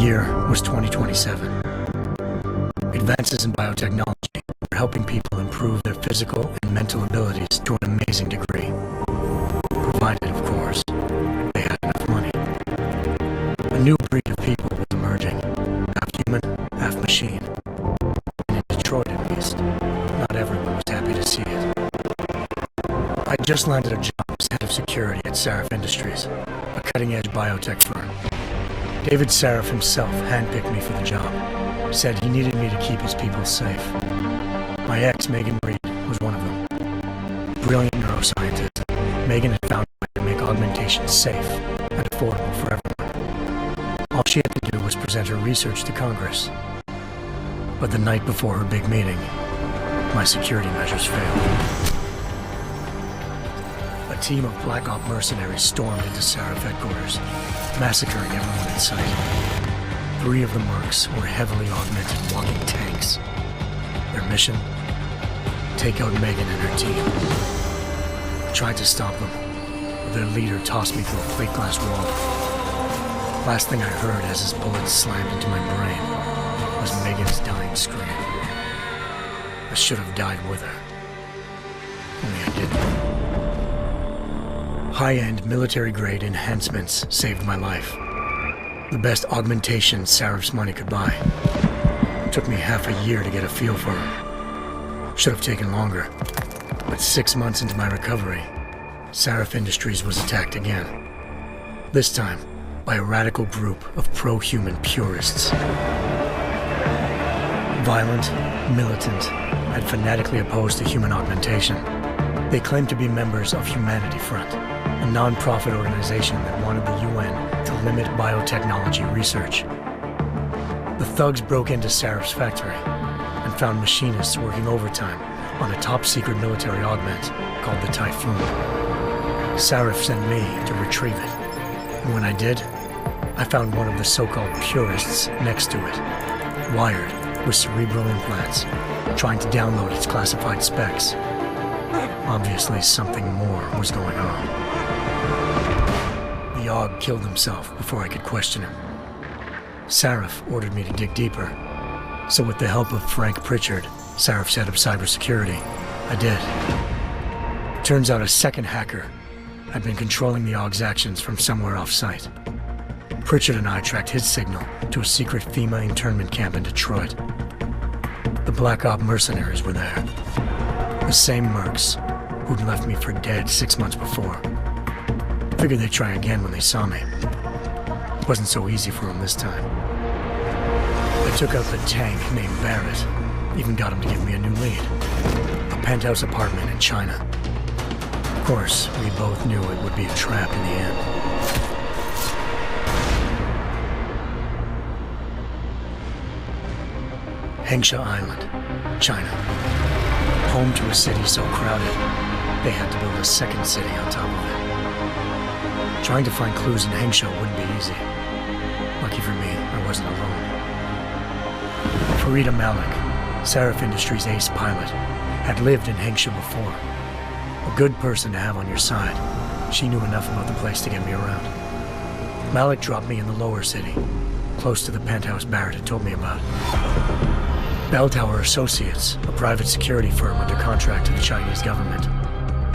year was 2027. Advances in biotechnology were helping people improve their physical and mental abilities to an amazing degree. Provided, of course, they had enough money. A new breed of people was emerging, half human, half machine. And in Detroit, at least, not everyone was happy to see it. I just landed a job as head of security at Sarif Industries, a cutting-edge biotech firm. David Sarif himself handpicked me for the job, said he needed me to keep his people safe. My ex, Megan Reed, was one of them. Brilliant neuroscientist, Megan had found a way to make augmentation safe and affordable for everyone. All she had to do was present her research to Congress. But the night before her big meeting, my security measures failed. A team of Black Op mercenaries stormed into Sarif headquarters, massacring everyone in sight. 3 of the mercs were heavily augmented walking tanks. Their mission? Take out Megan and her team. I tried to stop them, but their leader tossed me through a plate glass wall. Last thing I heard as his bullets slammed into my brain was Megan's dying scream. I should have died with her. Only I didn't. High-end military-grade enhancements saved my life. The best augmentation Sarif's money could buy. It took me half a year to get a feel for her. Should have taken longer. But 6 months into my recovery, Sarif Industries was attacked again. This time, by a radical group of pro-human purists. Violent, militant, and fanatically opposed to human augmentation. They claimed to be members of Humanity Front, a non-profit organization that wanted the UN to limit biotechnology research. The thugs broke into Sarif's factory and found machinists working overtime on a top-secret military augment called the Typhoon. Sarif sent me to retrieve it, and when I did, I found one of the so-called purists next to it, wired with cerebral implants, trying to download its classified specs. Obviously, something more was going on. The Aug killed himself before I could question him. Sarif ordered me to dig deeper, so with the help of Frank Pritchard, Sarif's head of cybersecurity, I did. Turns out a second hacker had been controlling the Aug's actions from somewhere off-site. Pritchard and I tracked his signal to a secret FEMA internment camp in Detroit. The Black Op mercenaries were there. The same mercs who'd left me for dead 6 months before. Figured they'd try again when they saw me. It wasn't so easy for them this time. I took out the tank named Barrett, even got him to give me a new lead. A penthouse apartment in China. Of course, we both knew it would be a trap in the end. Hengsha Island, China. Home to a city so crowded, they had to build a second city on top of it. Trying to find clues in Hengsha wouldn't be easy. Lucky for me, I wasn't alone. Farida Malik, Sarif Industries' ace pilot, had lived in Hengsha before. A good person to have on your side. She knew enough about the place to get me around. Malik dropped me in the lower city, close to the penthouse Barrett had told me about. Bell Tower Associates, a private security firm under contract to the Chinese government,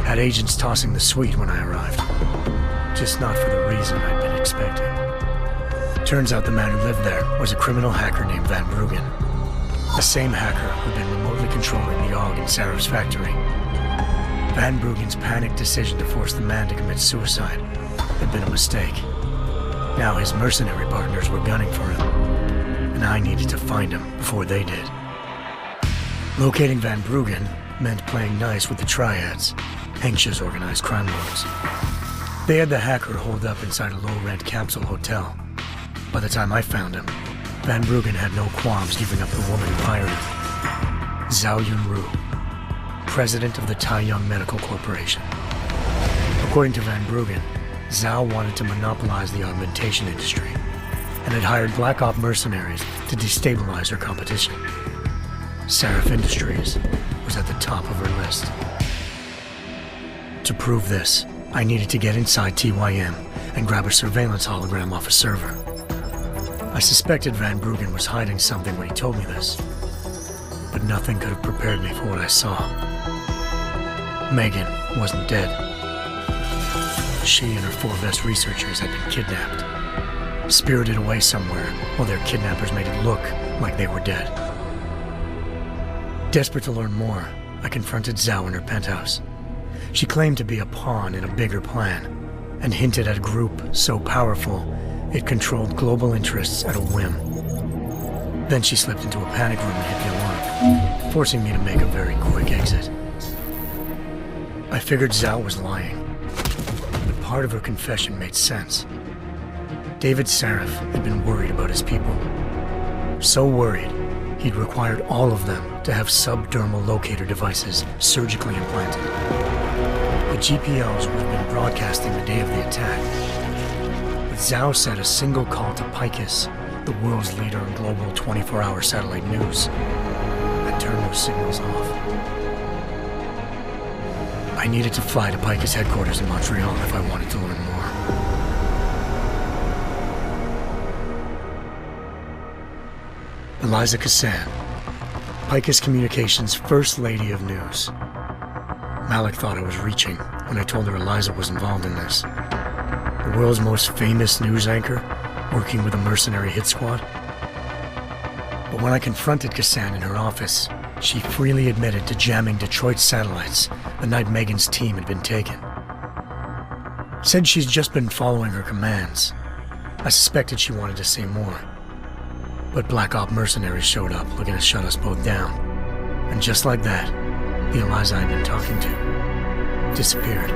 had agents tossing the suite when I arrived. Just not for the reason I'd been expecting. Turns out the man who lived there was a criminal hacker named Van Bruggen. The same hacker who'd been remotely controlling the Aug in Sarif's factory. Van Bruggen's panicked decision to force the man to commit suicide had been a mistake. Now his mercenary partners were gunning for him, and I needed to find him before they did. Locating Van Bruggen meant playing nice with the Triads, Hengsha's organized crime lords. They had the hacker holed up inside a low-rent capsule hotel. By the time I found him, Van Bruggen had no qualms giving up the woman who hired him. Zhao Yunru, president of the Taiyang Medical Corporation. According to Van Bruggen, Zhao wanted to monopolize the augmentation industry and had hired Black Op mercenaries to destabilize her competition. Sarif Industries was at the top of her list. To prove this, I needed to get inside TYM and grab a surveillance hologram off a server. I suspected Van Bruggen was hiding something when he told me this, but nothing could have prepared me for what I saw. Megan wasn't dead. She and her 4 best researchers had been kidnapped, spirited away somewhere while their kidnappers made it look like they were dead. Desperate to learn more, I confronted Zhao in her penthouse. She claimed to be a pawn in a bigger plan, and hinted at a group so powerful it controlled global interests at a whim. Then she slipped into a panic room and hit the alarm, forcing me to make a very quick exit. I figured Zhao was lying, but part of her confession made sense. David Sarif had been worried about his people. So worried, he'd required all of them to have subdermal locator devices surgically implanted. The GPLs would have been broadcasting the day of the attack. But Zhao said a single call to Picus, the world's leader in global 24-hour satellite news, had turned those signals off. I needed to fly to Picus headquarters in Montreal if I wanted to learn more. Eliza Cassan, Picus Communications' First Lady of News. Malik thought I was reaching when I told her Eliza was involved in this. The world's most famous news anchor, working with a mercenary hit squad. But when I confronted Cassan in her office, she freely admitted to jamming Detroit's satellites the night Megan's team had been taken. Said she's just been following her commands. I suspected she wanted to say more. But Black Op mercenaries showed up looking to shut us both down. And just like that, the Eliza I'd been talking to disappeared.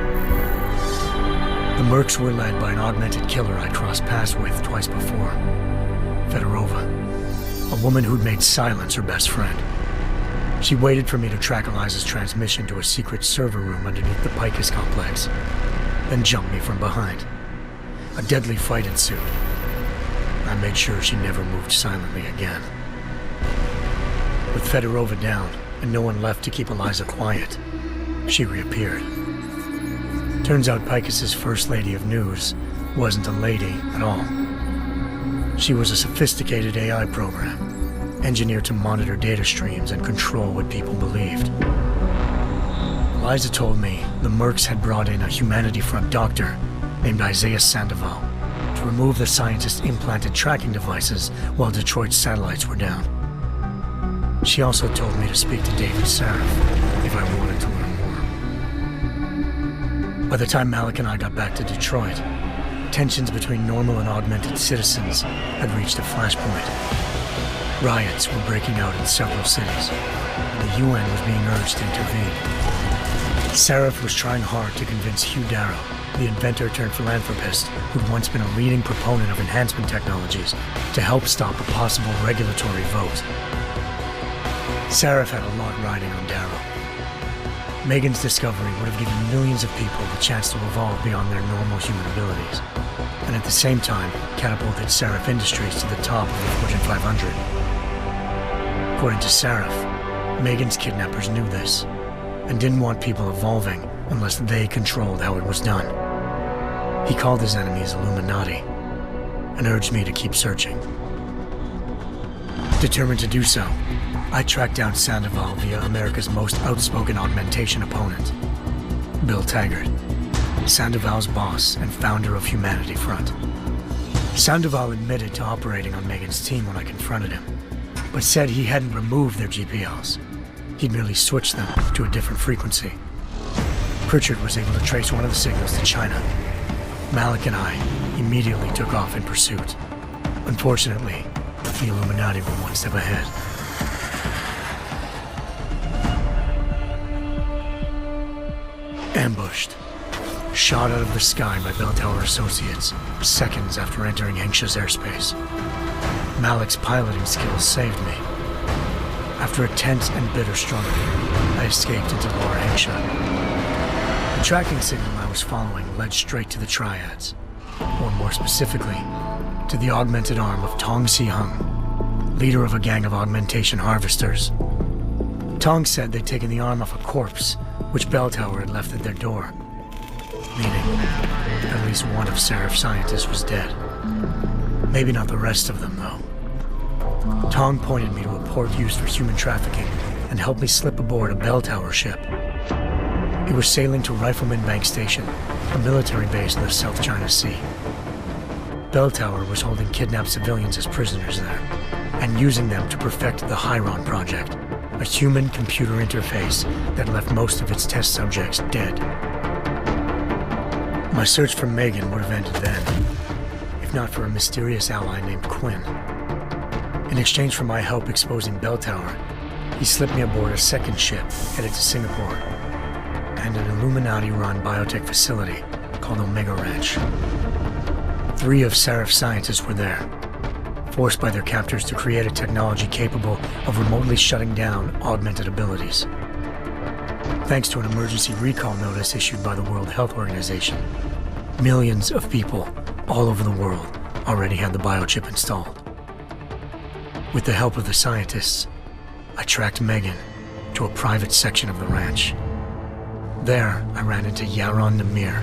The Mercs were led by an augmented killer I'd crossed paths with twice before, Fedorova, a woman who'd made silence her best friend. She waited for me to track Eliza's transmission to a secret server room underneath the Picus complex, then jumped me from behind. A deadly fight ensued. I made sure she never moved silently again. With Fedorova down, and no one left to keep Eliza quiet, she reappeared. Turns out Picus's First Lady of News wasn't a lady at all. She was a sophisticated AI program, engineered to monitor data streams and control what people believed. Eliza told me the Mercs had brought in a Humanity Front doctor named Isaiah Sandoval to remove the scientist's implanted tracking devices while Detroit's satellites were down. She also told me to speak to David Sarif if I wanted to learn more. By the time Malik and I got back to Detroit, tensions between normal and augmented citizens had reached a flashpoint. Riots were breaking out in several cities, and the UN was being urged to intervene. Sarif was trying hard to convince Hugh Darrow, the inventor-turned-philanthropist who'd once been a leading proponent of enhancement technologies, to help stop a possible regulatory vote. Sarif had a lot riding on Darrow. Megan's discovery would have given millions of people the chance to evolve beyond their normal human abilities, and at the same time catapulted Sarif Industries to the top of the Fortune 500. According to Sarif, Megan's kidnappers knew this, and didn't want people evolving unless they controlled how it was done. He called his enemies Illuminati, and urged me to keep searching. Determined to do so, I tracked down Sandoval via America's most outspoken augmentation opponent, Bill Taggart, Sandoval's boss and founder of Humanity Front. Sandoval admitted to operating on Megan's team when I confronted him, but said he hadn't removed their GPLs. He'd merely switched them to a different frequency. Pritchard was able to trace one of the signals to China. Malik and I immediately took off in pursuit. Unfortunately, the Illuminati were one step ahead. Ambushed. Shot out of the sky by Bell Tower Associates, seconds after entering Hengsha's airspace. Malik's piloting skills saved me. After a tense and bitter struggle, I escaped into Lower Hengsha. The tracking signal I was following led straight to the Triads, or more specifically, to the augmented arm of Tong Si-hung, leader of a gang of augmentation harvesters. Tong said they'd taken the arm off a corpse, which Bell Tower had left at their door, meaning at least one of Sarif's scientists was dead. Maybe not the rest of them, though. Tong pointed me to a port used for human trafficking and helped me slip aboard a bell tower ship. It was sailing to Rifleman Bank Station, a military base in the South China Sea. Bell Tower was holding kidnapped civilians as prisoners there, and using them to perfect the Hyron Project, a human-computer interface that left most of its test subjects dead. My search for Megan would have ended then, if not for a mysterious ally named Quinn. In exchange for my help exposing Bell Tower, he slipped me aboard a second ship headed to Singapore and an Illuminati-run biotech facility called Omega Ranch. 3 of Seraph's scientists were there, forced by their captors to create a technology capable of remotely shutting down augmented abilities. Thanks to an emergency recall notice issued by the World Health Organization, millions of people all over the world already had the biochip installed. With the help of the scientists, I tracked Megan to a private section of the ranch. There, I ran into Yaron Namir,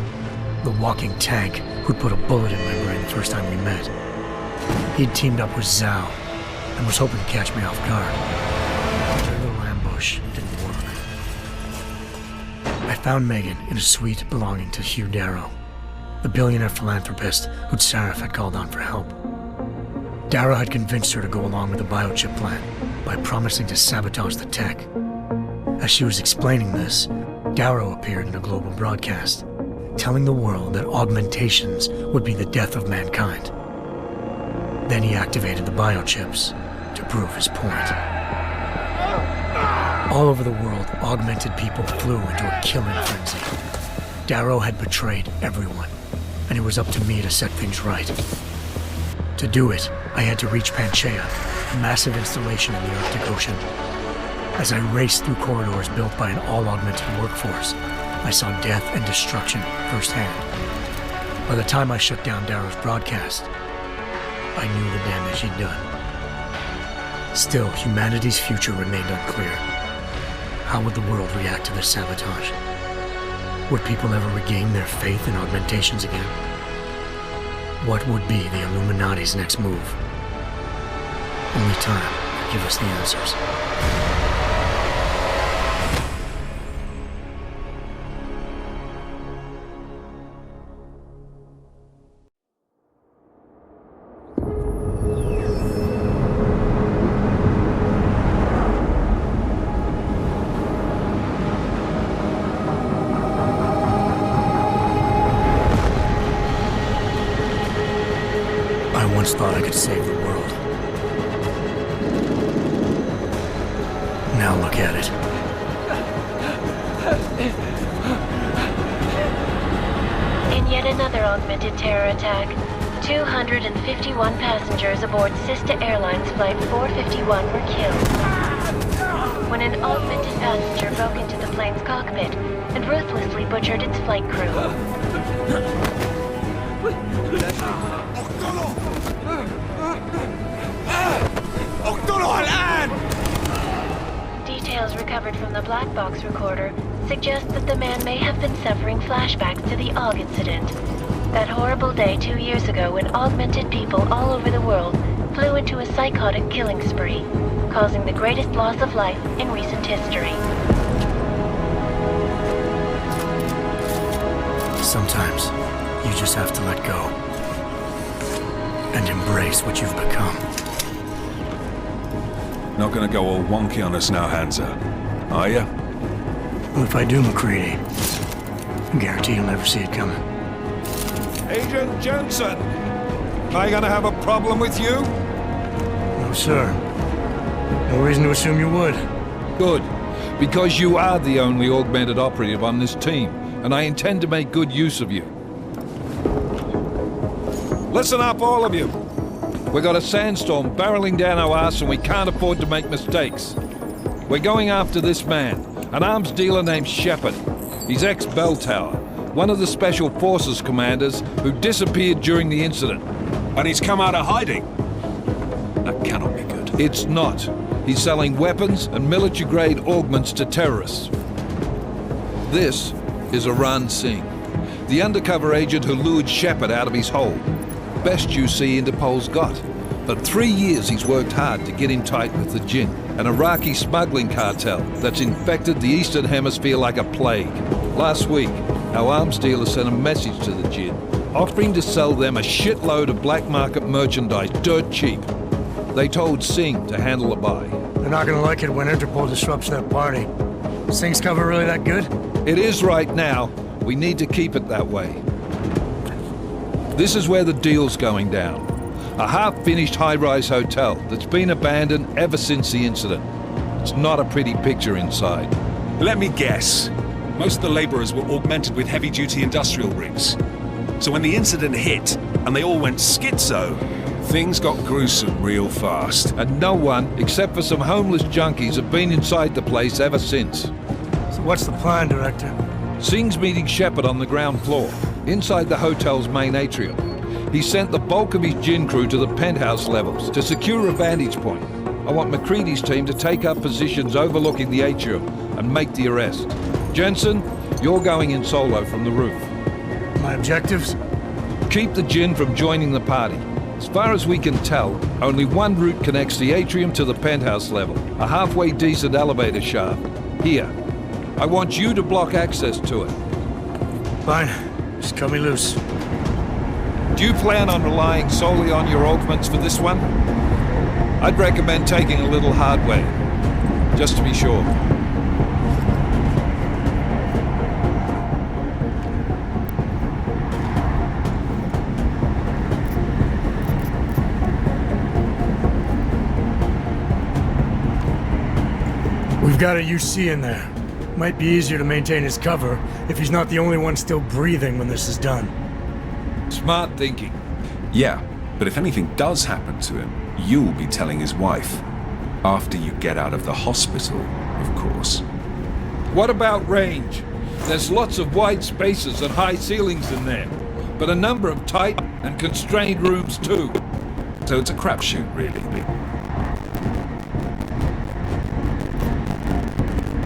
the walking tank who'd put a bullet in my brain the first time we met. He'd teamed up with Zhao and was hoping to catch me off guard. Their little ambush didn't work. I found Megan in a suite belonging to Hugh Darrow, the billionaire philanthropist who'd Seraph had called on for help. Darrow had convinced her to go along with the biochip plan by promising to sabotage the tech. As she was explaining this, Darrow appeared in a global broadcast, telling the world that augmentations would be the death of mankind. Then he activated the biochips to prove his point. All over the world, augmented people flew into a killing frenzy. Darrow had betrayed everyone, and it was up to me to set things right. To do it, I had to reach Panchaea, a massive installation in the Arctic Ocean. As I raced through corridors built by an all-augmented workforce, I saw death and destruction firsthand. By the time I shut down Darrow's broadcast, I knew the damage he'd done. Still, humanity's future remained unclear. How would the world react to this sabotage? Would people ever regain their faith in augmentations again? What would be the Illuminati's next move? Only time could give us the answers. I once thought I could save the world. Now look at it. In yet another augmented terror attack, 251 passengers aboard Sister Airlines Flight 451 were killed when an augmented passenger broke into the plane's cockpit and ruthlessly butchered its flight crew. Details recovered from the black box recorder suggest that the man may have been suffering flashbacks to the Aug incident. That horrible day 2 years ago when augmented people all over the world flew into a psychotic killing spree, causing the greatest loss of life in recent history. Sometimes, you just have to let go and embrace what you've become. Not gonna go all wonky on us now, Hansa, are ya? Well, if I do, McCready, I guarantee you'll never see it coming. Agent Jensen! Am I gonna have a problem with you? No, sir. No reason to assume you would. Good, because you are the only augmented operative on this team, and I intend to make good use of you. Listen up, all of you. We got a sandstorm barreling down our arse and we can't afford to make mistakes. We're going after this man, an arms dealer named Shepard. He's ex-Bell Tower, one of the Special Forces commanders who disappeared during the incident. And he's come out of hiding. That cannot be good. It's not. He's selling weapons and military-grade augments to terrorists. This is Aran Singh, the undercover agent who lured Shepard out of his hole. Best you see Interpol's got. For 3 years he's worked hard to get in tight with the Jinn, an Iraqi smuggling cartel that's infected the Eastern Hemisphere like a plague. Last week, our arms dealer sent a message to the Jinn, offering to sell them a shitload of black market merchandise dirt cheap. They told Singh to handle the buy. They're not gonna like it when Interpol disrupts their party. Sing's cover really that good? It is right now. We need to keep it that way. This is where the deal's going down. A half-finished high-rise hotel that's been abandoned ever since the incident. It's not a pretty picture inside. Let me guess. Most of the laborers were augmented with heavy-duty industrial rigs. So when the incident hit, and they all went schizo, things got gruesome real fast. And no one, except for some homeless junkies, have been inside the place ever since. So what's the plan, Director? Singh's meeting Shepard on the ground floor, inside the hotel's main atrium. He sent the bulk of his Jinn crew to the penthouse levels to secure a vantage point. I want McCready's team to take up positions overlooking the atrium and make the arrest. Jensen, you're going in solo from the roof. My objectives? Keep the Jinn from joining the party. As far as we can tell, only one route connects the atrium to the penthouse level, a halfway decent elevator shaft. Here. I want you to block access to it. Fine. Just cut me loose. Do you plan on relying solely on your augments for this one? I'd recommend taking a little hardware, just to be sure. We've got a UC in there. Might be easier to maintain his cover if he's not the only one still breathing when this is done. Smart thinking. Yeah, but if anything does happen to him, you'll be telling his wife. After you get out of the hospital, of course. What about range? There's lots of wide spaces and high ceilings in there, but a number of tight and constrained rooms too. So it's a crapshoot, really.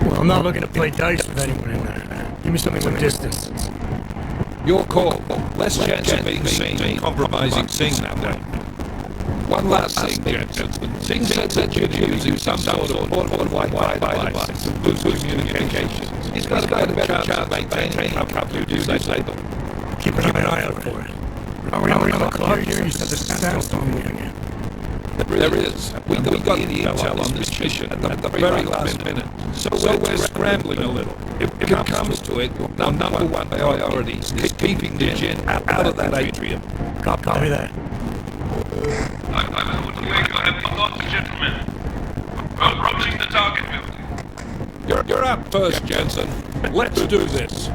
Well, I'm not looking to play dice with anyone in there. Give me something with distance. Your call. Less chance of being seen and compromising Singh that way. One last thing, Jensen. Singh said that you're using some sort of portable Wi-Fi device to boost communications. He's got a better chance of maintaining a couple of dudes able. Keep an eye out for it. Are we on the clock here? You said the sandstorm again. There is. We got the intel on this mission at the very last minute. So we're scrambling a little. If it comes to it, our number one priority is keeping the Jinn out of that atrium. Copy that. Gentlemen. Approaching the target building. You're up first, Jensen. Let's do this.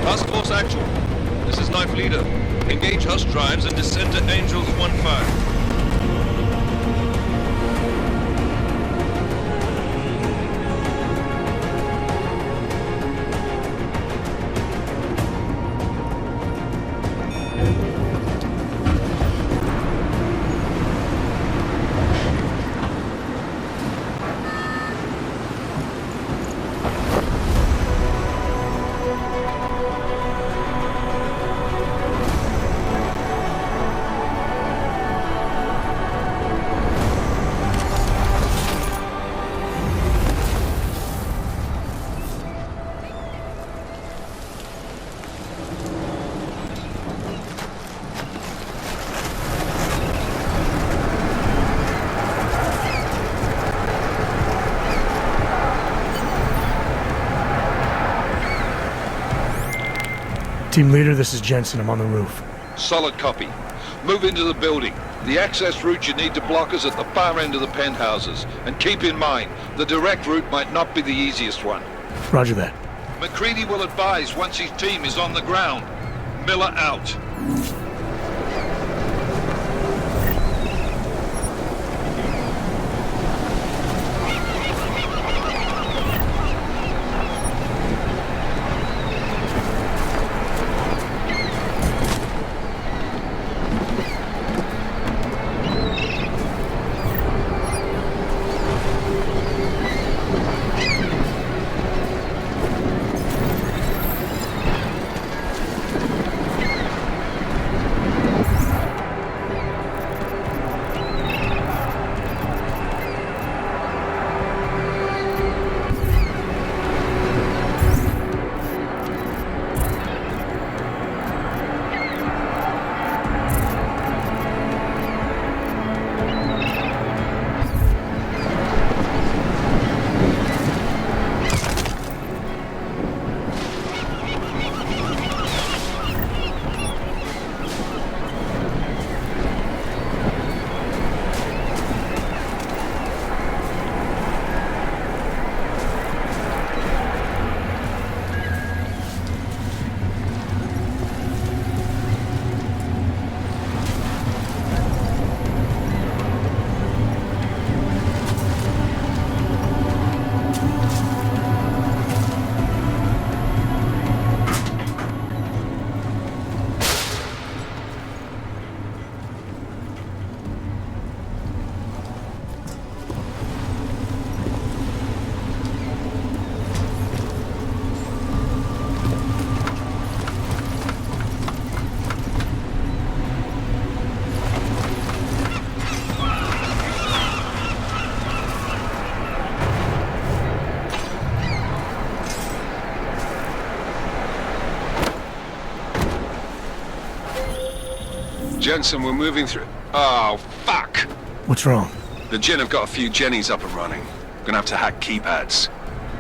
Task Force Actual. This is Knife Leader. Engage Hush drives and descend to Angels 1-5. Team leader, this is Jensen. I'm on the roof. Solid copy. Move into the building. The access route you need to block is at the far end of the penthouses. And keep in mind, the direct route might not be the easiest one. Roger that. McCready will advise once his team is on the ground. Miller out. Jensen, we're moving through... Oh, fuck! What's wrong? The Jinn have got a few Jennies up and running. Gonna have to hack keypads.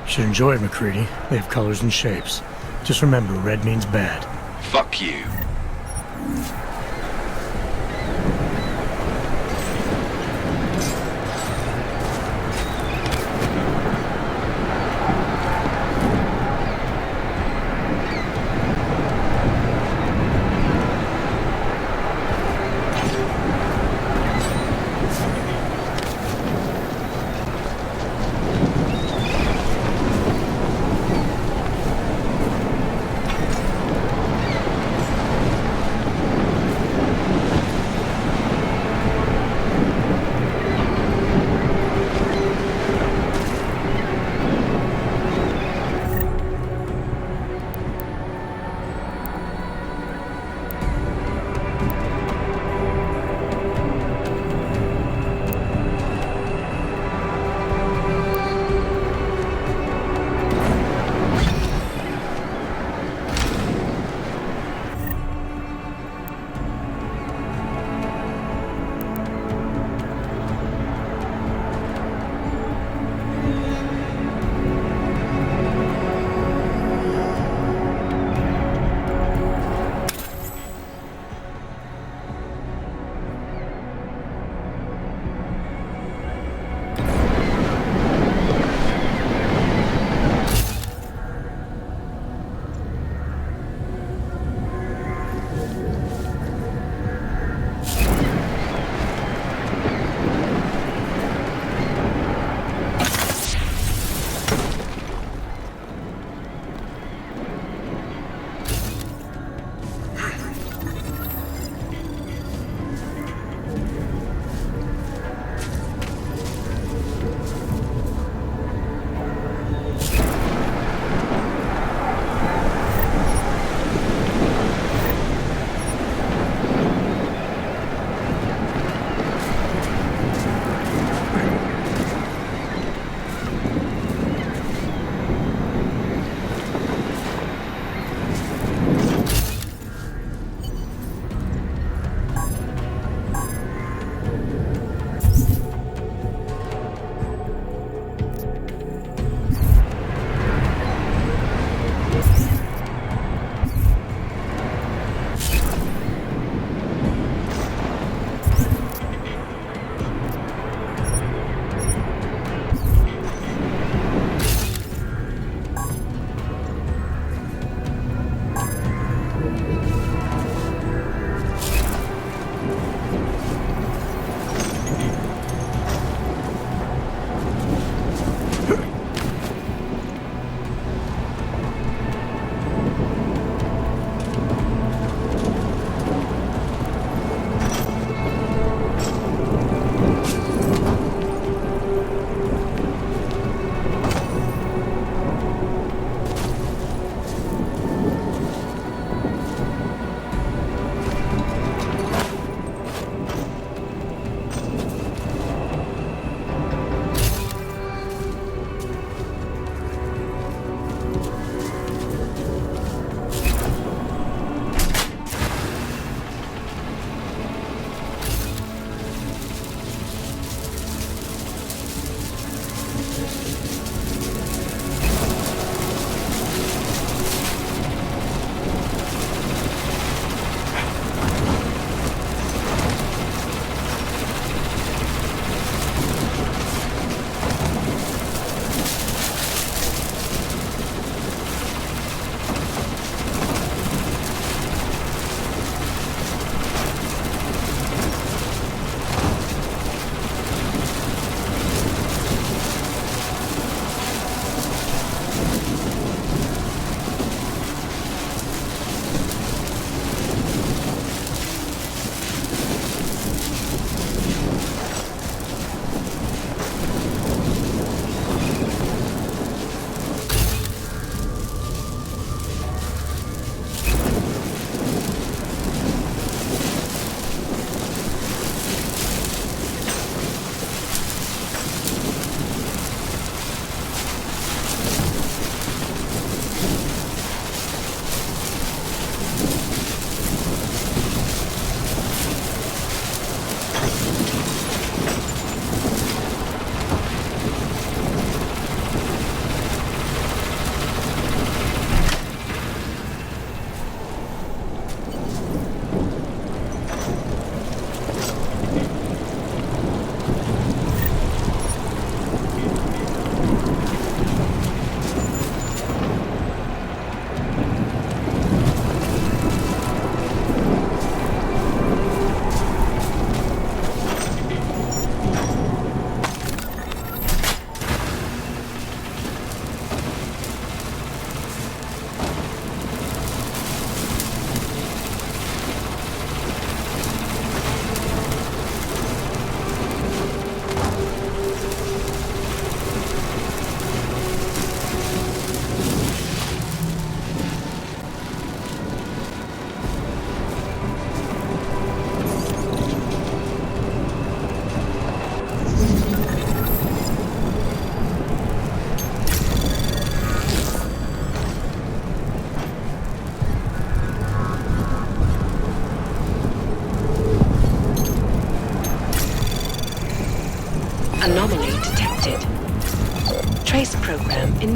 Should enjoy it, McCready. They have colors and shapes. Just remember, red means bad. Fuck you.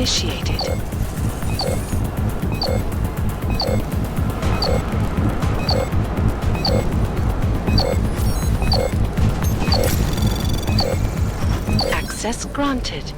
initiated. Access granted.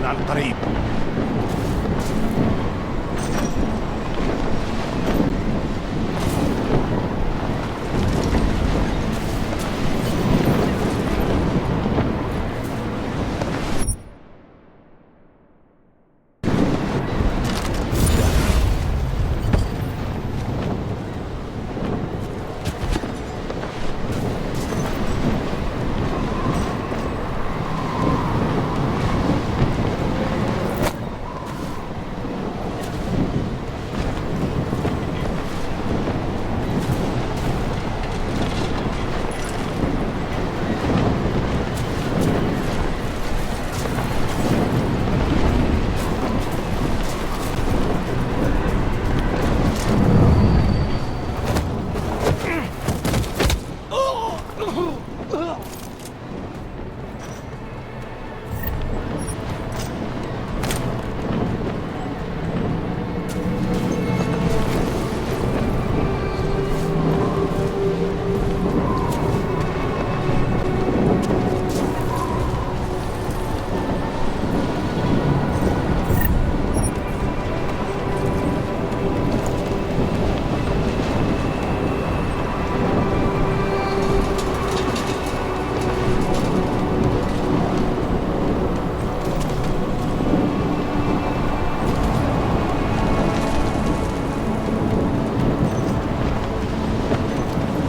عن قريب.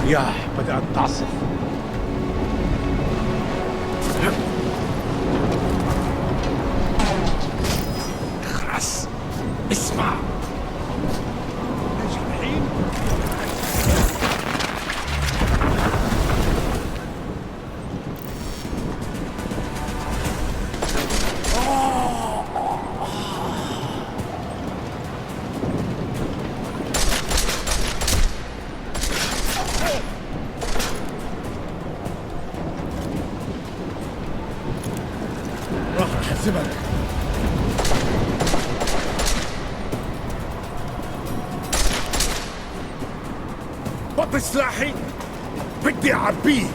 الرياح بدأت تعصف. اخرس، اسمع. ايش الحين؟ أحزمك. بطل سلاحي، بدي أعبيه.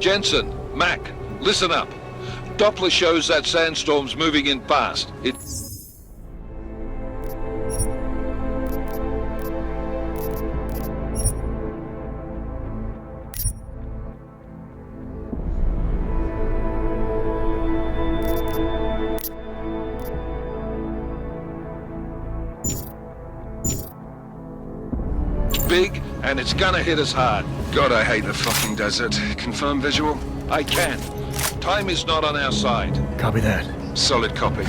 Jensen, Mac, listen up. Doppler shows that sandstorm's moving in fast. Big, and it's gonna hit us hard. God, I hate the fucking desert. Confirm visual? I can. Time is not on our side. Copy that. Solid copy.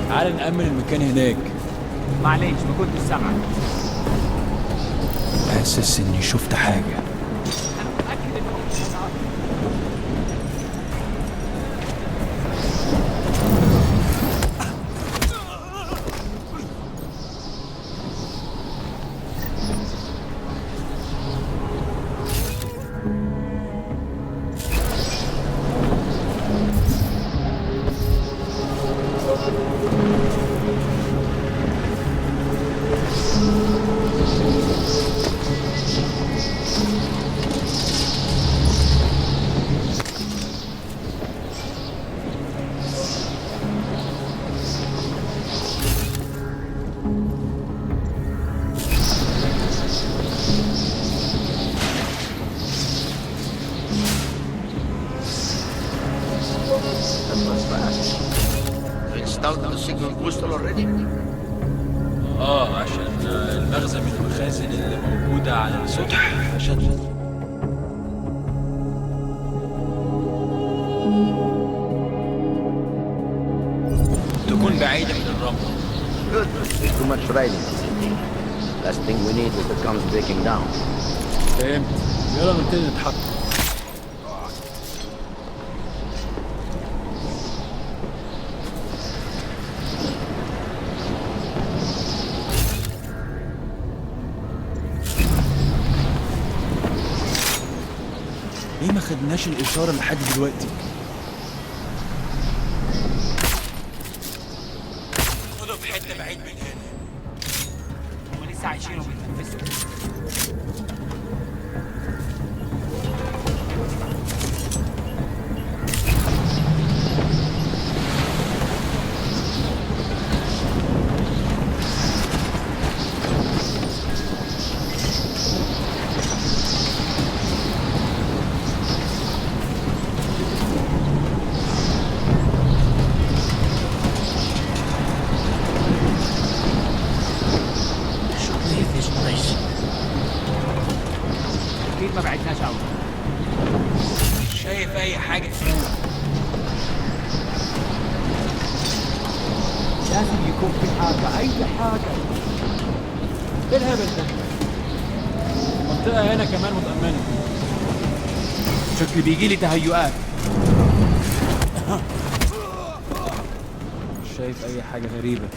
تعال نأمن المكان هناك. معليش ما كنتش سامعك. حاسس اني شفت حاجة. انا متأكد ان هو مش هيعرف. عشان المخزن من المخازن اللي موجودة على السطح عشان تكون بعيدة من الرمل. Good. There's too much riding. Last thing we need is the comes breaking down. فهمت. يلا نبتدي نتحرك. ليه ما خدناش الإشارة لحد دلوقتي؟ خدوا في حتة بعيد من هنا. هم لسه عايشين وبيتنفسوا. أكيد ما بعدناش أوي. شايف أي حاجة؟ لازم يكون في حاجة، أي حاجة. إيه الهبل ده؟ المنطقة هنا كمان متأمنة. شكلي بيجيلي تهيؤات. مش شايف أي حاجة غريبة.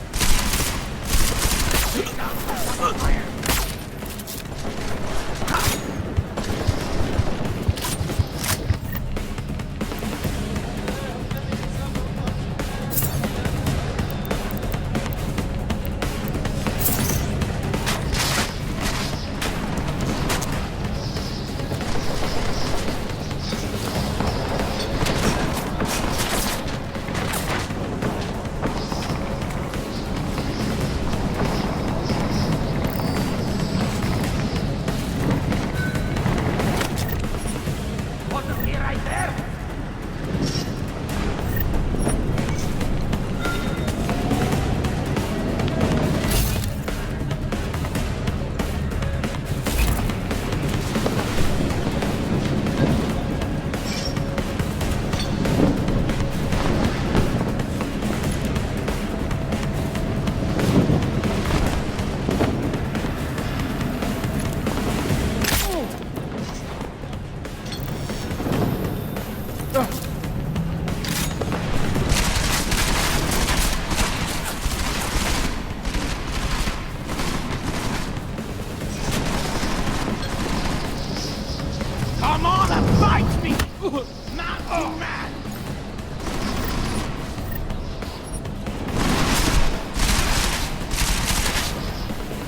Mountain man!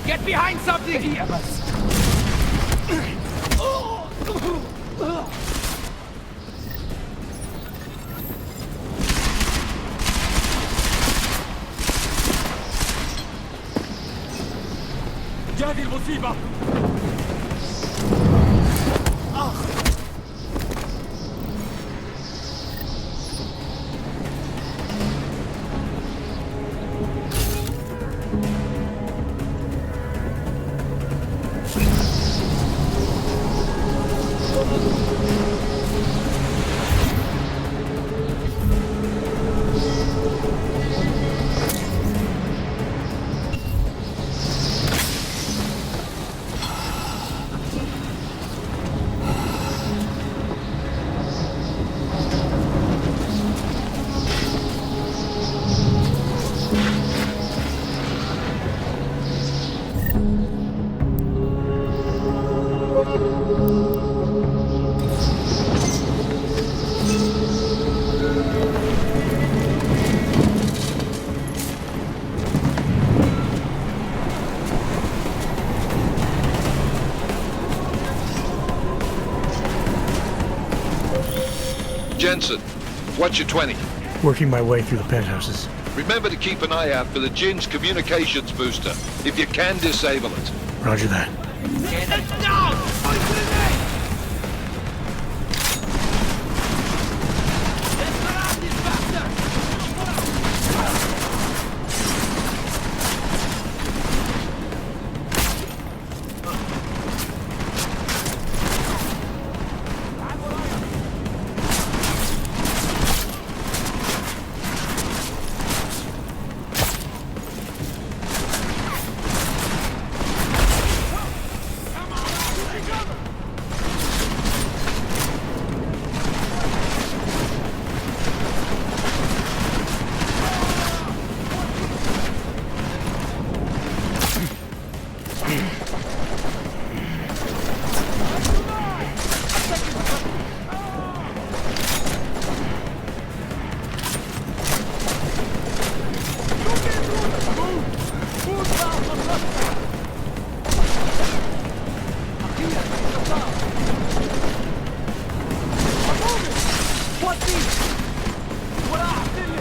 Get behind something! جاهز المصيبة! Jensen, what's your 20? Working my way through the penthouses. Remember to keep an eye out for the Jin's communications booster, if you can disable it. Roger that. Get it down!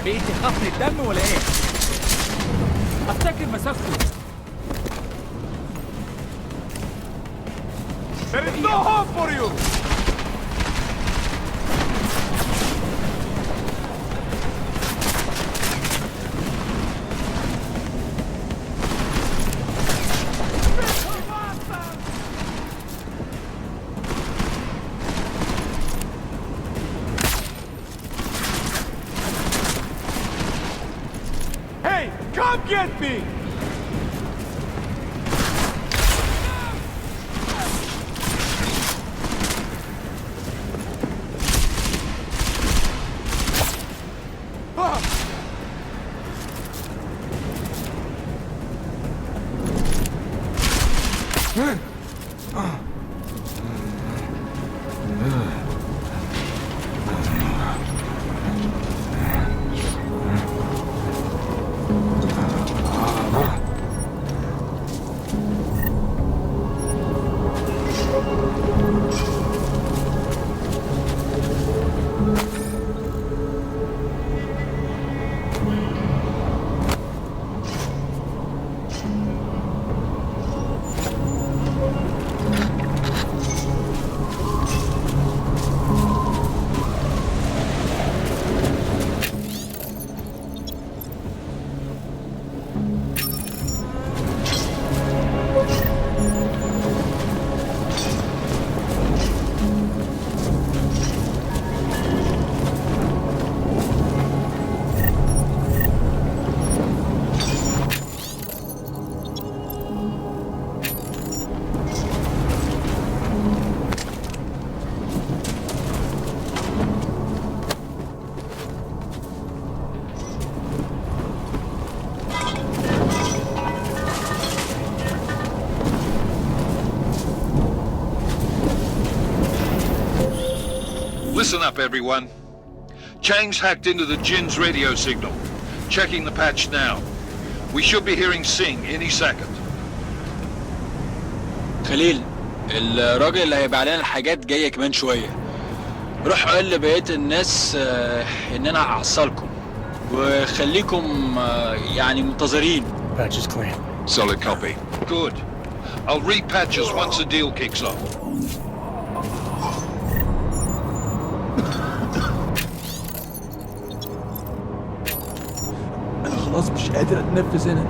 بقيت تخاف من الدم ولا ايه؟ افتكر مسافته. There is no hope for you! Hey, come get me! Listen up, everyone. Chang's hacked into the Jin's radio signal. Checking the patch now. We should be hearing Sing any second. خليل الراجل اللي هيبقى علينا الحاجات جايه كمان شويه. روح قول لبقيه الناس ان انا هعصلكم وخليكم يعني منتظرين. Patch is clean. Solid copy. Good. I'll repatch us once the deal kicks off. انا خلاص مش قادر اتنفس هنا.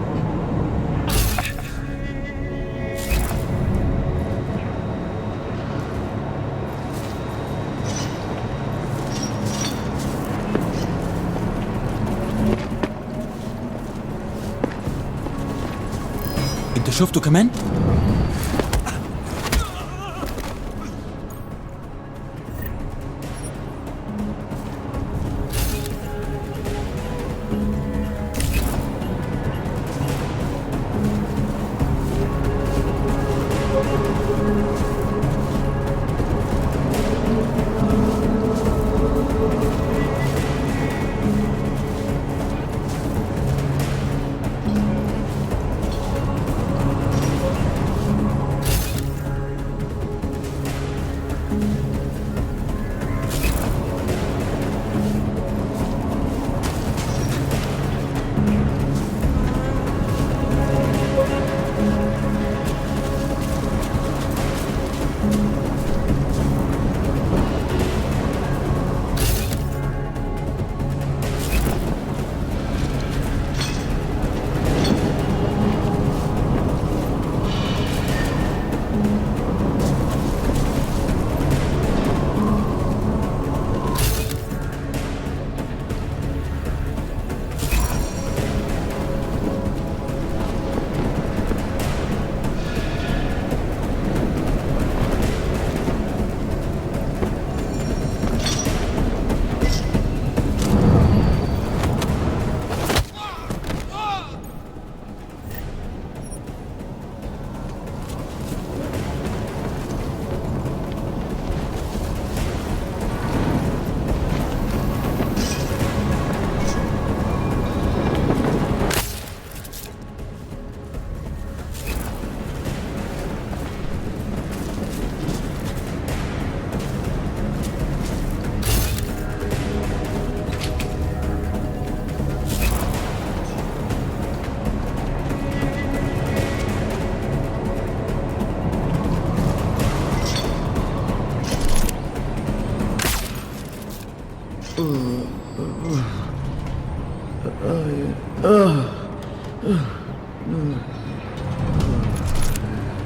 انت شفته كمان؟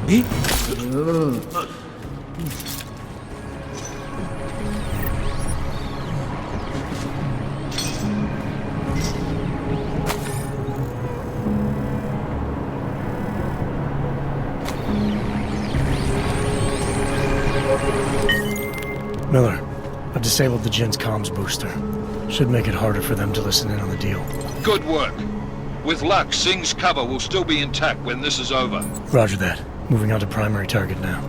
ايه؟ Miller, I've disabled the Jin's comms booster. Should make it harder for them to listen in on the deal. Good work. With luck, Sing's cover will still be intact when this is over. Roger that. Moving on to primary target now.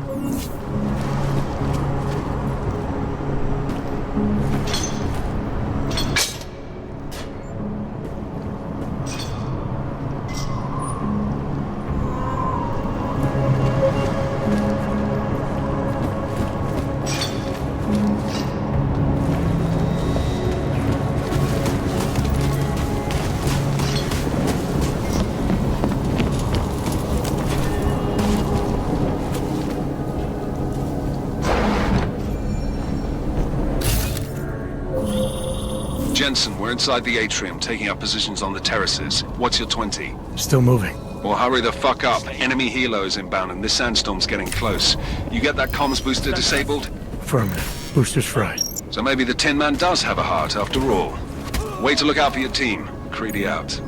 Jensen, we're inside the atrium, taking up positions on the terraces. What's your 20? Still moving. Well, hurry the fuck up. Enemy helos inbound and this sandstorm's getting close. You get that comms booster disabled? Affirmative. Booster's fried. So maybe the Tin Man does have a heart after all. Way to look out for your team. Creedy out.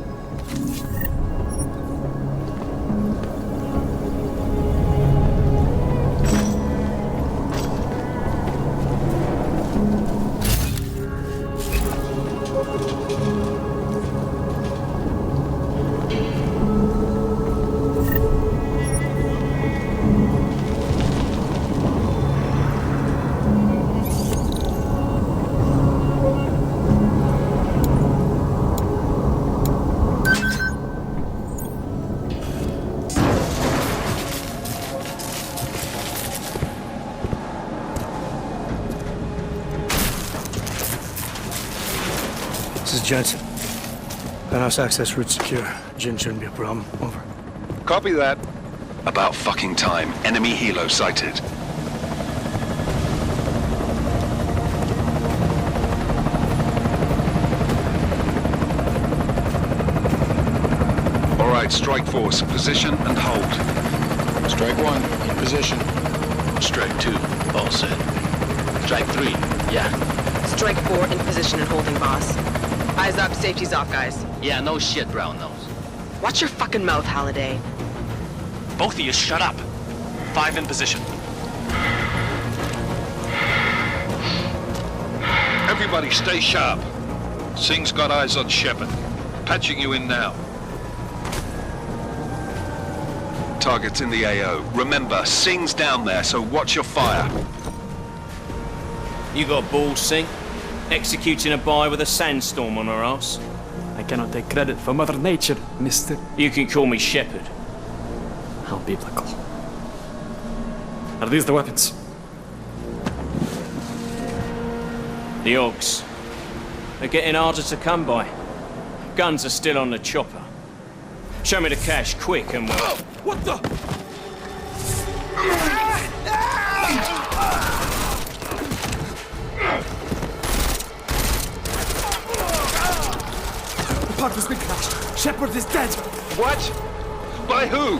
Jensen. Penthouse access route secure. Jin shouldn't be a problem. Over. Copy that. About fucking time. Enemy helo sighted. All right, strike force. Position and hold. Strike 1, in position. Strike 2, all set. Strike 3, yeah. Strike 4 in position and holding, boss. Eyes up, safety's off, guys. Yeah, no shit, brown nose. Watch your fucking mouth, Halliday. Both of you, shut up. 5 in position. Everybody stay sharp. Singh's got eyes on Shepard. Patching you in now. Target's in the AO. Remember, Singh's down there, so watch your fire. You got balls, Singh? Executing a buy with a sandstorm on our ass? I cannot take credit for Mother Nature, mister. You can call me Shepard. How biblical. Are these the weapons? The Augs. They're getting harder to come by. Guns are still on the chopper. Show me the cash, quick, and we'll... What the? The pod has been crashed. Shepard is dead. What? By who?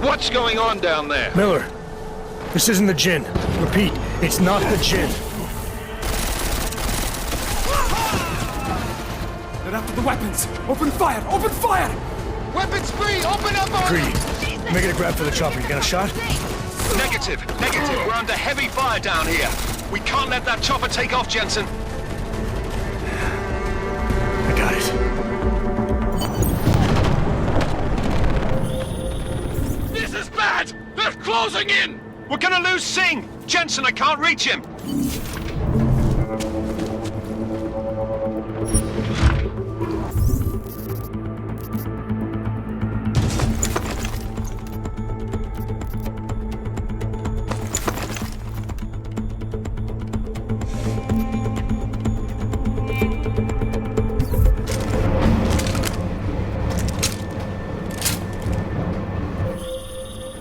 What's going on down there? Miller, this isn't the Jinn. Repeat, it's not the Jinn. They're after the weapons. Open fire! Open fire! Weapons free! Open up on... Greedy. Making a grab for the chopper. You got a shot? Negative. We're under heavy fire down here. We can't let that chopper take off, Jensen. I got it. This is bad! They're closing in! We're gonna lose Singh! Jensen, I can't reach him!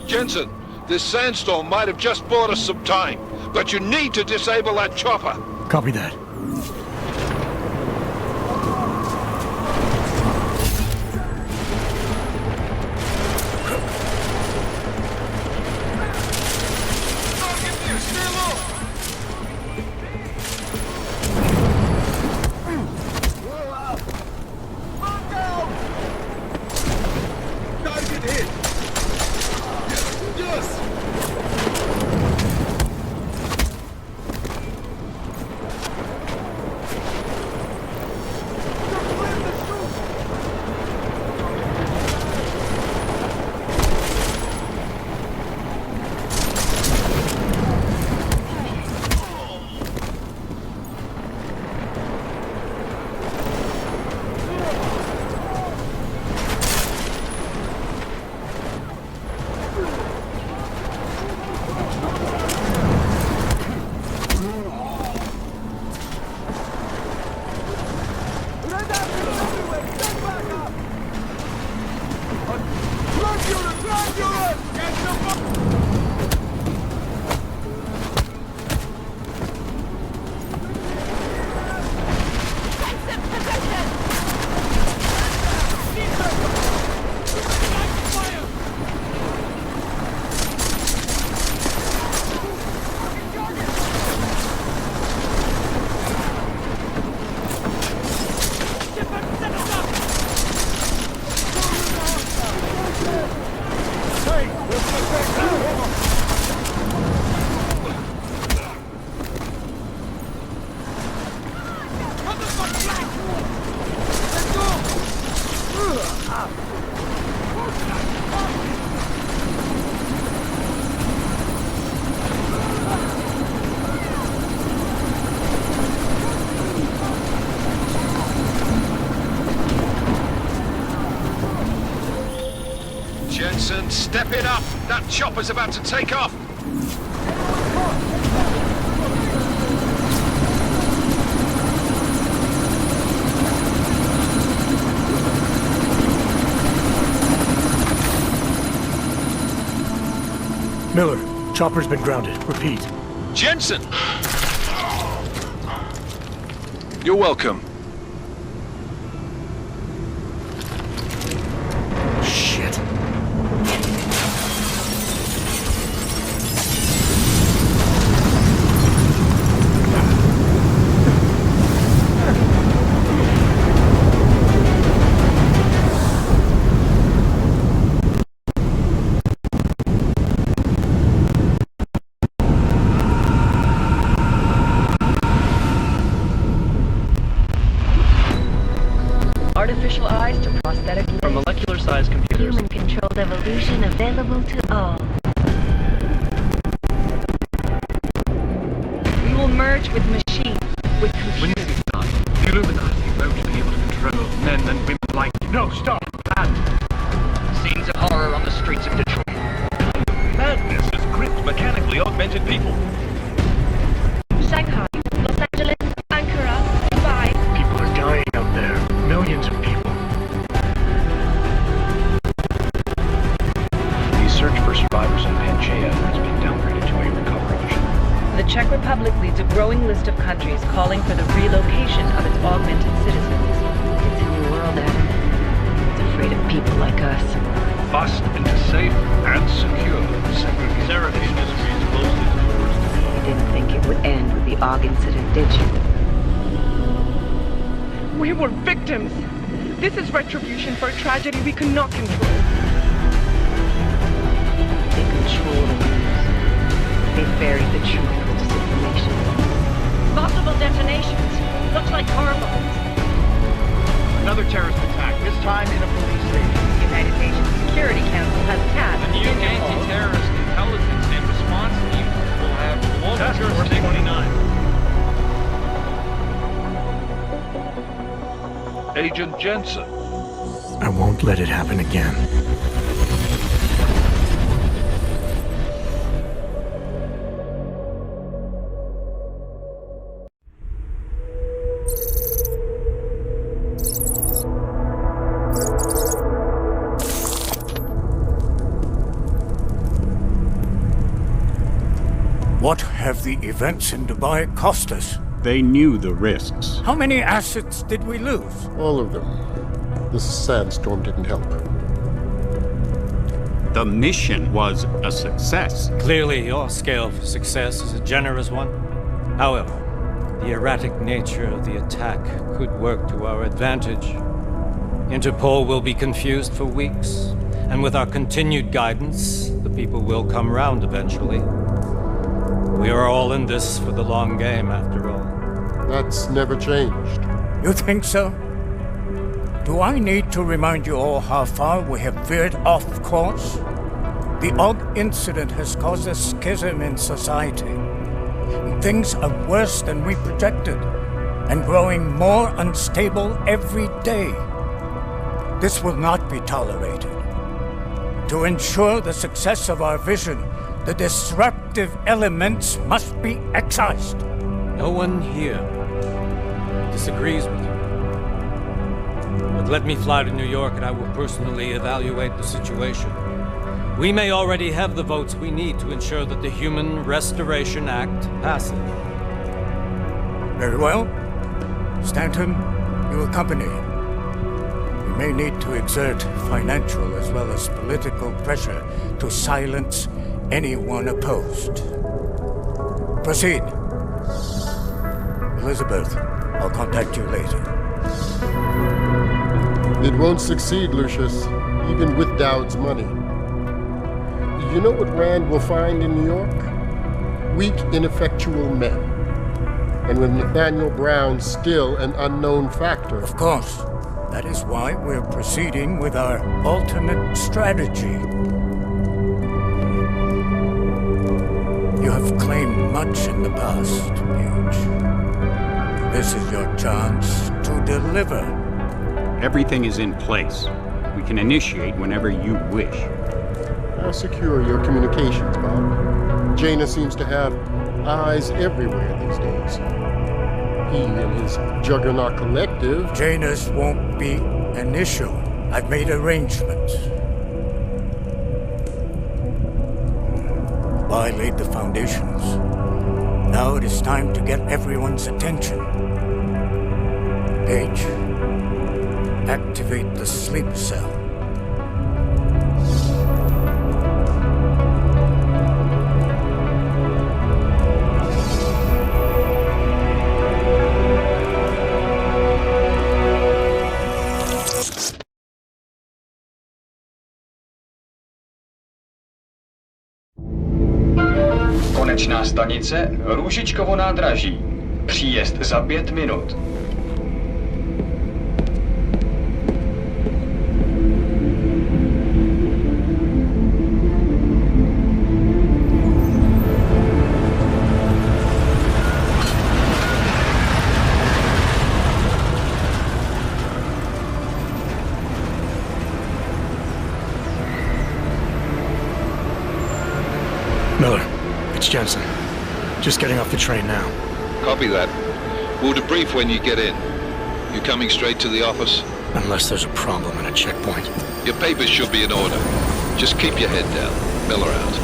Jensen, this sandstorm might have just bought us some time, but you need to disable that chopper. Copy that. Jensen, step it up! That chopper's about to take off! Miller, chopper's been grounded. Repeat. Jensen! You're welcome. Shit. Artificial eyes to prosthetic limbs. From molecular-sized computers. Human-controlled evolution available to all. We will merge with machines, with When computers. this is done, the Illuminati won't be able to control men and women like you. No, stop! Scenes of horror on the streets of Detroit. Madness has gripped mechanically augmented people. Shanghai, Los Angeles, Ankara, Dubai. People are dying out there. Millions of people. The search for survivors in Pangaea has been downgraded to a recovery mission. The Czech Republic leads a growing list of countries calling for the relocation of its augmented citizens. It's a new world, Adam. It's afraid of people like us. Bust into safe and secure segregation. Seraphine disagrees closely with the words. You didn't think it would end with the AUG incident, did you? We were victims. This is retribution for a tragedy we cannot control. They control the news. They buried the truth with disinformation. Multiple detonations. Looks like car bombs. Another terrorist attack, this time in a police station. The United Nations Security Council has tasked The new anti-terrorist intelligence and response team will have global Task Force jurisdiction. 29. Agent Jensen. I won't let it happen again. What have the events in Dubai cost us? They knew the risks. How many assets did we lose? All of them. This sandstorm didn't help. The mission was a success. Clearly, your scale for success is a generous one. However, the erratic nature of the attack could work to our advantage. Interpol will be confused for weeks, and with our continued guidance, the people will come round eventually. We are all in this for the long game, after all. That's never changed. You think so? Do I need to remind you all how far we have veered off course? The AUG incident has caused a schism in society. Things are worse than we projected, and growing more unstable every day. This will not be tolerated. To ensure the success of our vision, the disruptive elements must be excised. No one here disagrees with you. But let me fly to New York and I will personally evaluate the situation. We may already have the votes we need to ensure that the Human Restoration Act passes. Very well. Stanton, you accompany. We may need to exert financial as well as political pressure to silence anyone opposed. Proceed. Elizabeth, I'll contact you later. It won't succeed, Lucius, even with Dowd's money. You know what Rand will find in New York? Weak, ineffectual men. And with Nathaniel Brown still an unknown factor. Of course. That is why we're proceeding with our alternate strategy. You have claimed much in the past, Huge. This is your chance to deliver. Everything is in place. We can initiate whenever you wish. How secure your communications, Bob? Jaina seems to have eyes everywhere these days. He and his Juggernaut Collective... Jaina's won't be an issue. I've made arrangements. Dubai laid the foundations. Now it is time to get everyone's attention. Paige, activate the sleep cell. Konečná stanice Růžičkovo nádraží. Příjezd za 5 minut. Miller, it's Jensen. Just getting off the train now. Copy that. We'll debrief when you get in. You coming straight to the office? Unless there's a problem at a checkpoint. Your papers should be in order. Just keep your head down. Miller out.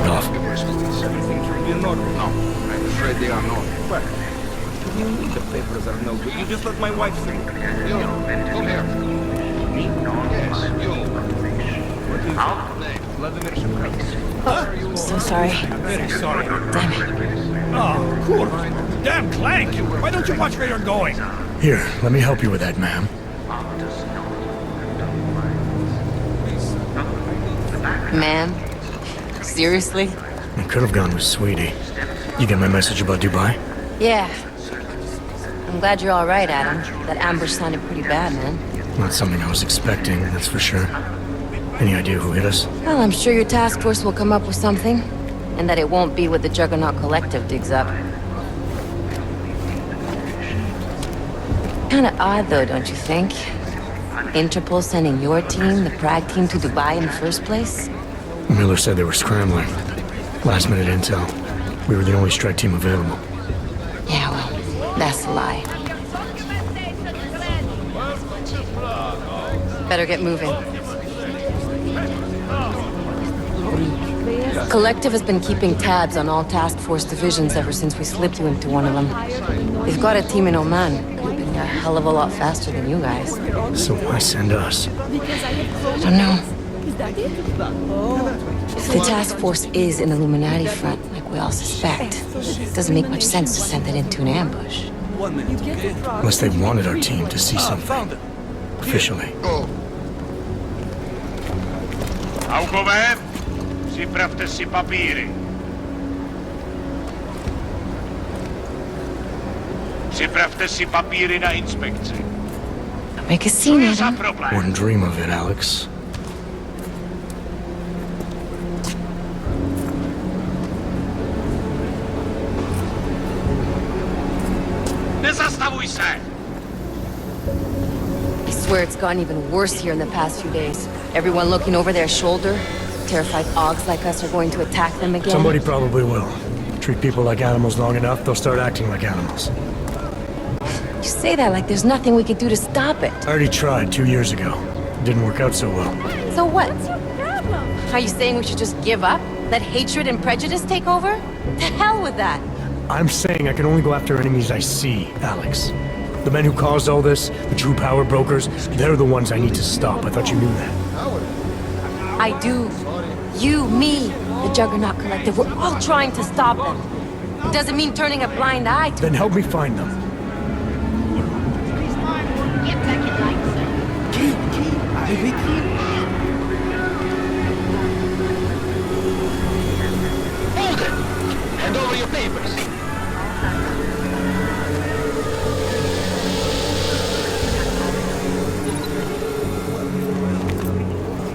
Off. No, I'm afraid they are not. What do you mean the papers are no good? You just let my wife through. You, come here. Me? Yes, you. What is your name? Vladimir Shevkov. I'm so sorry. Very sorry. Damn it. Oh, cool. Damn Clank! Why don't you watch where you're going? Here, let me help you with that, ma'am. Ma'am? Seriously? I could have gone with Sweetie. You get my message about Dubai? Yeah. I'm glad you're all right, Adam. That ambush sounded pretty bad, man. Not something I was expecting, that's for sure. Any idea who hit us? Well, I'm sure your task force will come up with something. And that it won't be what the Juggernaut Collective digs up. Kinda odd, though, don't you think? Interpol sending your team, the Prague team, to Dubai in the first place? Miller said they were scrambling. Last minute intel. We were the only strike team available. Yeah, well, that's a lie. Better get moving. Collective has been keeping tabs on all task force divisions ever since we slipped you into one of them. They've got a team in Oman. Could have been a hell of a lot faster than you guys. So why send us? I don't know. If the task force is an Illuminati front, like we all suspect, it doesn't make much sense to send it into an ambush. Unless they wanted our team to see something. Officially. Augové, připravte si papíry. Připravte si papíry na inspekci. Make a scene, Adam. Wouldn't dream of it, Alex. Nezastavuj se! I swear it's gotten even worse here in the past few days. Everyone looking over their shoulder. Terrified Augs like us are going to attack them again. Somebody probably will. Treat people like animals long enough, they'll start acting like animals. You say that like there's nothing we could do to stop it. I already tried 2 years ago. Didn't work out so well. So what? Are you saying we should just give up? Let hatred and prejudice take over? To hell with that! I'm saying I can only go after enemies I see, Alex. The men who caused all this, the true power brokers, they're the ones I need to stop. I thought you knew that. I do. You, me, the Juggernaut Collective, we're all trying to stop them. It doesn't mean turning a blind eye to Then help me find them. Hold it! Hand over your papers.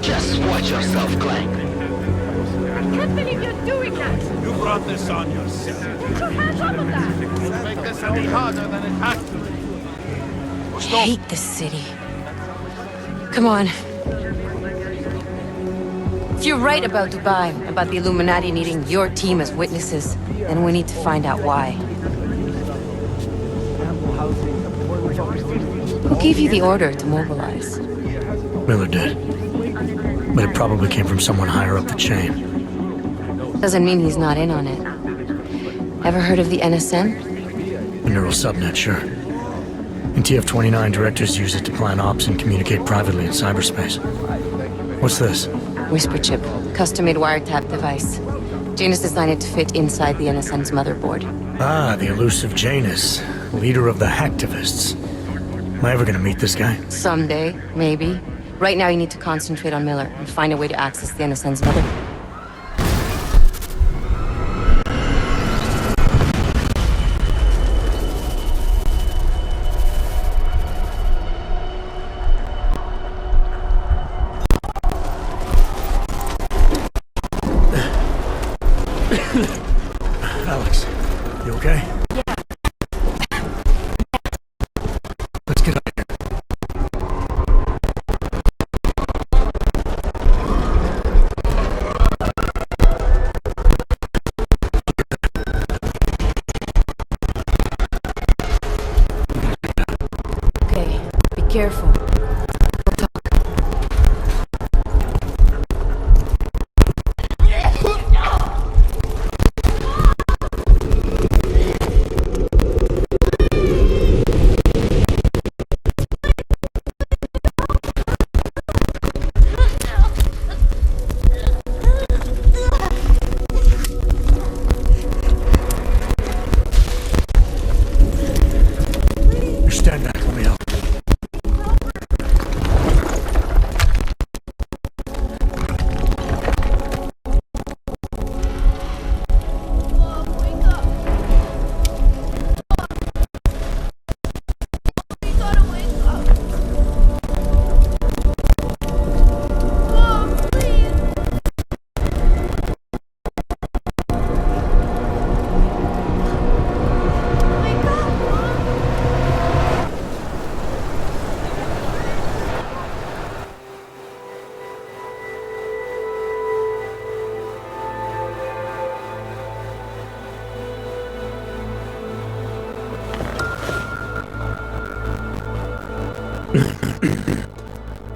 Just watch yourself, Clank. I can't believe you're doing that! You brought this on yourself. Put your hands up on that! It'll make this any harder than it has to be. I hate this city. Come on. If you're right about Dubai, about the Illuminati needing your team as witnesses, then we need to find out why. Who gave you the order to mobilize? Miller did. But it probably came from someone higher up the chain. Doesn't mean he's not in on it. Ever heard of the NSN? A neural subnet, sure. In TF-29, directors use it to plan ops and communicate privately in cyberspace. What's this? Whisper chip. Custom-made wiretap device. Janus designed it to fit inside the NSN's motherboard. Ah, the elusive Janus. Leader of the hacktivists. Am I ever gonna meet this guy? Someday, maybe. Right now you need to concentrate on Miller and find a way to access the NSN's motherboard. Alex, you okay? Yeah. Let's get out of here. Okay, be careful. Stand back, let me help.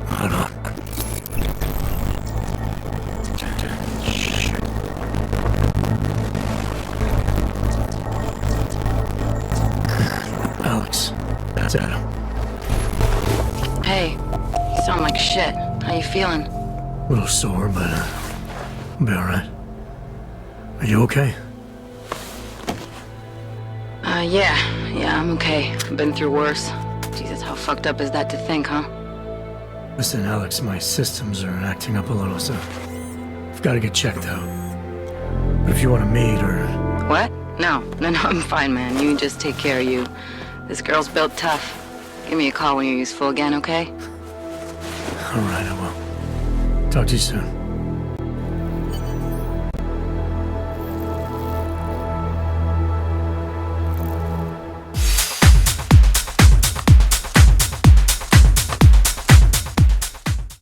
Hold on. Alex, that's Adam. Hey, you sound like shit. How you feeling? A little sore, but I'll be alright. Are you okay? Yeah, I'm okay. I've been through worse. Jesus, how fucked up is that to think, huh? Listen, Alex, my systems are acting up a little, so I've got to get checked out. But if you want to meet or... What? No, I'm fine, man. You just take care of you. This girl's built tough. Give me a call when you're useful again, okay? Alright, I will. Talk to you soon.